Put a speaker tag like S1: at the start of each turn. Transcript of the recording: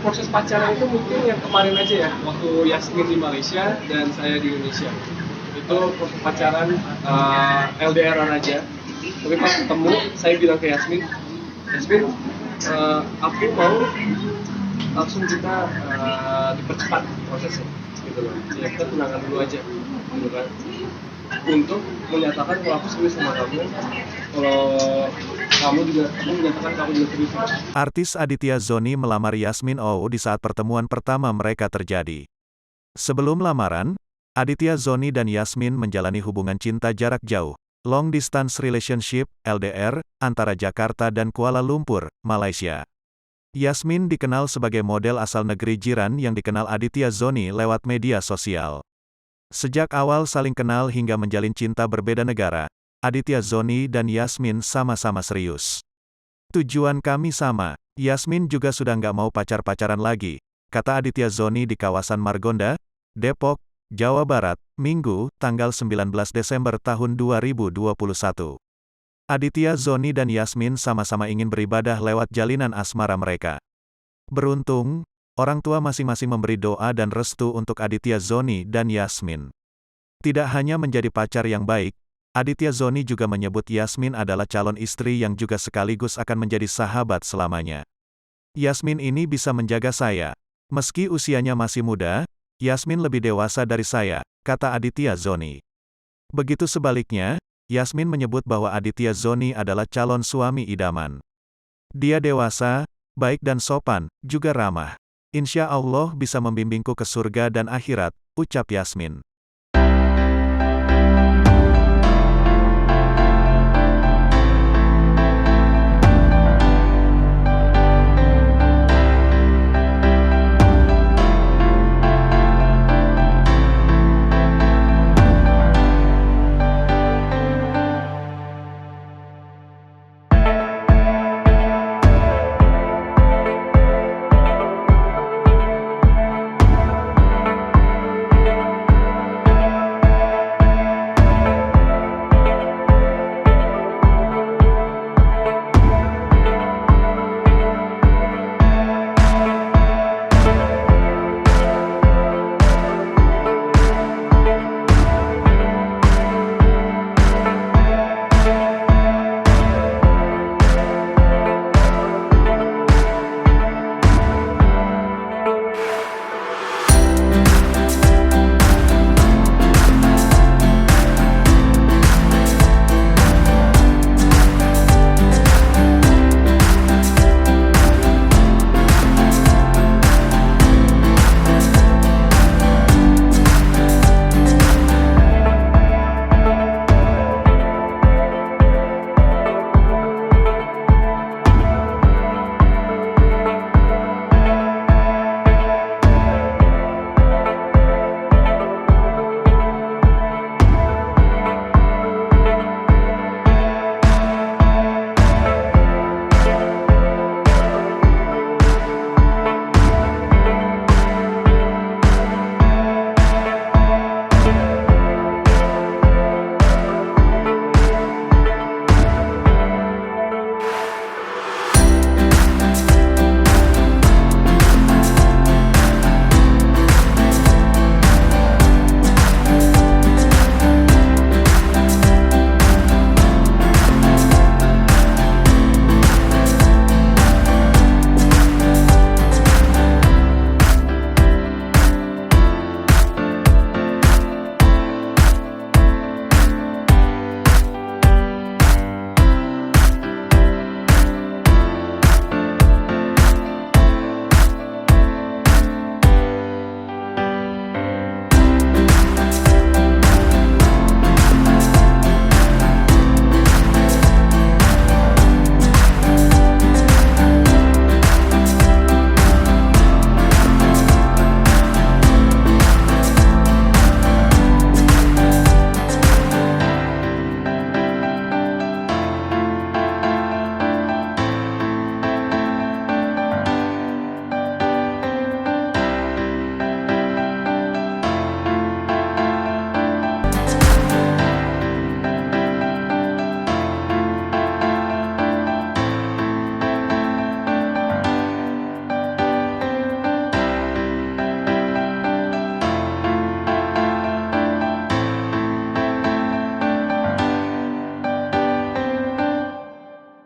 S1: Proses pacaran itu mungkin yang kemarin aja ya, waktu Yasmin di Malaysia dan saya di Indonesia. Itu proses pacaran LDRan aja. Tapi pas ketemu, saya bilang ke Yasmin, Yasmin, aku mau langsung kita dipercepat prosesnya, gitu loh. Ya kita tunangan dulu aja, gitu kan. Untuk menyatakan kalau aku serius sama kamu, kalau kamu menyatakan kamu juga serius sama aku.
S2: Artis Aditya Zoni melamar Yasmin Oh di saat pertemuan pertama mereka terjadi. Sebelum lamaran, Aditya Zoni dan Yasmin menjalani hubungan cinta jarak jauh, long distance relationship, LDR, antara Jakarta dan Kuala Lumpur, Malaysia. Yasmin dikenal sebagai model asal negeri jiran yang dikenal Aditya Zoni lewat media sosial. Sejak awal saling kenal hingga menjalin cinta berbeda negara, Aditya Zoni dan Yasmin sama-sama serius. Tujuan kami sama, Yasmin juga sudah nggak mau pacar-pacaran lagi, kata Aditya Zoni di kawasan Margonda, Depok, Jawa Barat, Minggu, tanggal 19 Desember tahun 2021. Aditya Zoni dan Yasmin sama-sama ingin beribadah lewat jalinan asmara mereka. Beruntung, orang tua masing-masing memberi doa dan restu untuk Aditya Zoni dan Yasmin. Tidak hanya menjadi pacar yang baik, Aditya Zoni juga menyebut Yasmin adalah calon istri yang juga sekaligus akan menjadi sahabat selamanya. Yasmin ini bisa menjaga saya. Meski usianya masih muda, Yasmin lebih dewasa dari saya, kata Aditya Zoni. Begitu sebaliknya, Yasmin menyebut bahwa Aditya Zoni adalah calon suami idaman. Dia dewasa, baik dan sopan, juga ramah. Insya Allah bisa membimbingku ke surga dan akhirat, ucap Yasmin.